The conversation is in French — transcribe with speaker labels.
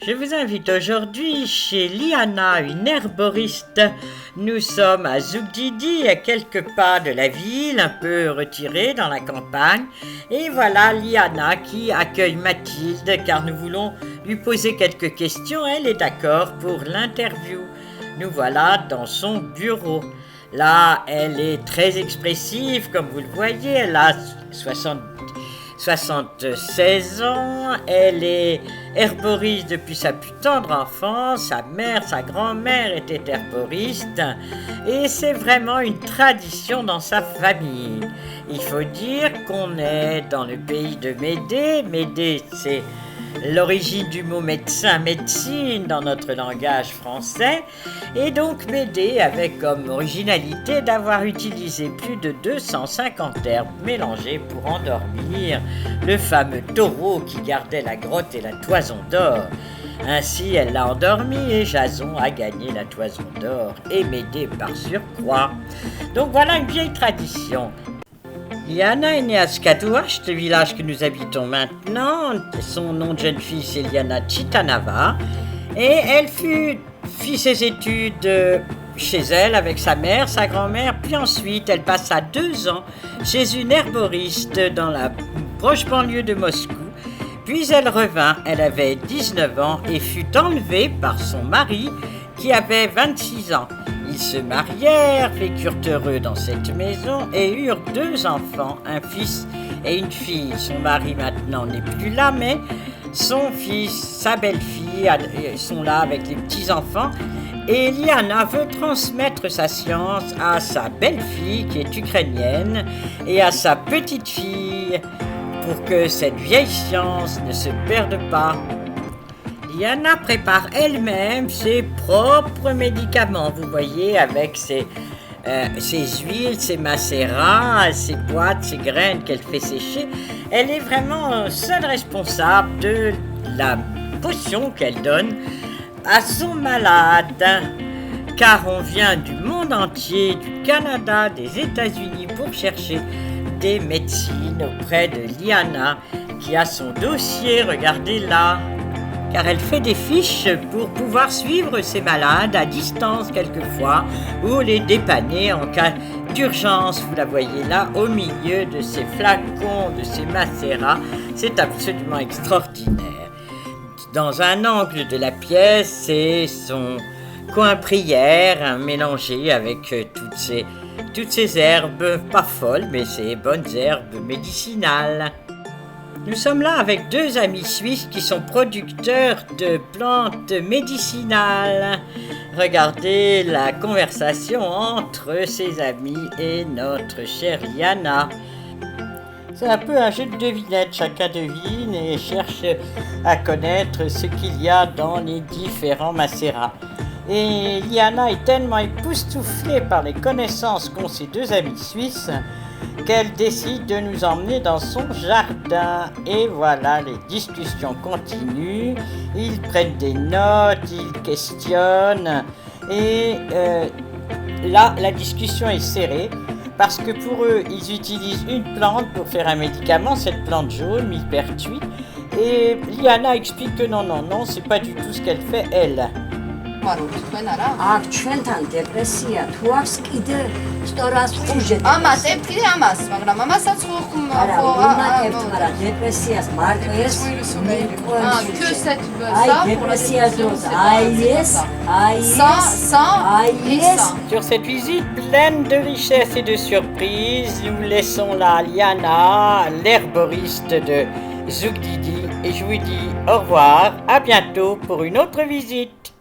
Speaker 1: Je vous invite aujourd'hui chez Liana, une herboriste. Nous sommes à Zugdidi, à quelques pas de la ville, un peu retiré dans la campagne. Et voilà Liana qui accueille Mathilde car nous voulons lui poser quelques questions. Elle est d'accord pour l'interview. Nous voilà dans son bureau. Là, elle est très expressive, comme vous le voyez. Elle a 76 ans, elle est herboriste depuis sa plus tendre enfance, sa mère, sa grand-mère était herboriste et c'est vraiment une tradition dans sa famille. Il faut dire qu'on est dans le pays de Médée. Médée, c'est l'origine du mot médecin, médecine dans notre langage français. Et donc Médée avait comme originalité d'avoir utilisé plus de 250 herbes mélangées pour endormir le fameux taureau qui gardait la grotte et la toison d'or. Ainsi, elle l'a endormi et Jason a gagné la toison d'or et Médée par surcroît. Donc voilà une vieille tradition. Liana est née à Skadouache, le village que nous habitons maintenant. Son nom de jeune fille, c'est Liana Chitanava. Et elle fit ses études chez elle avec sa mère, sa grand-mère. Puis ensuite, elle passa 2 ans chez une herboriste dans la proche banlieue de Moscou. Puis elle revint, elle avait 19 ans et fut enlevée par son mari qui avait 26 ans. Ils se marièrent, vécurent heureux dans cette maison et eurent 2 enfants, un fils et une fille. Son mari maintenant n'est plus là, mais son fils, sa belle-fille sont là avec les petits-enfants. Et Liana veut transmettre sa science à sa belle-fille qui est ukrainienne et à sa petite-fille pour que cette vieille science ne se perde pas. Liana prépare elle-même ses propres médicaments, vous voyez, avec ses huiles, ses macérats, ses boîtes, ses graines qu'elle fait sécher. Elle est vraiment seule responsable de la potion qu'elle donne à son malade, car on vient du monde entier, du Canada, des États-Unis pour chercher des médecines auprès de Liana qui a son dossier, regardez là. Car elle fait des fiches pour pouvoir suivre ses malades à distance quelquefois ou les dépanner en cas d'urgence. Vous la voyez là au milieu de ces flacons, de ces macérats. C'est absolument extraordinaire. Dans un angle de la pièce, c'est son coin prière mélangé avec toutes ces herbes, pas folles, mais ces bonnes herbes médicinales. Nous sommes là avec 2 amis suisses qui sont producteurs de plantes médicinales. Regardez la conversation entre ces amis et notre chère Liana. C'est un peu un jeu de devinette, chacun devine et cherche à connaître ce qu'il y a dans les différents macérats. Et Liana est tellement époustouflée par les connaissances qu'ont ces 2 amis suisses qu'elle décide de nous emmener dans son jardin. Et voilà, les discussions continuent, ils prennent des notes, ils questionnent, et là, la discussion est serrée, parce que pour eux, ils utilisent une plante pour faire un médicament, cette plante jaune, millepertuis, et Liana explique que non, c'est pas du tout ce qu'elle fait, elle.
Speaker 2: აქ ჩვენთან დეპრესია თუ აქვს კიდე სწორად ხუჟე
Speaker 3: ამას ემთი ამას მაგრამ ამასაც ხო
Speaker 2: არა დეპრესიას მარტო ეს
Speaker 3: que cette
Speaker 1: Sur cette visite pleine de richesses et de surprises, nous laissons là Liana, l'herboriste de Zugdidi, et je vous dis au revoir, à bientôt pour une autre visite.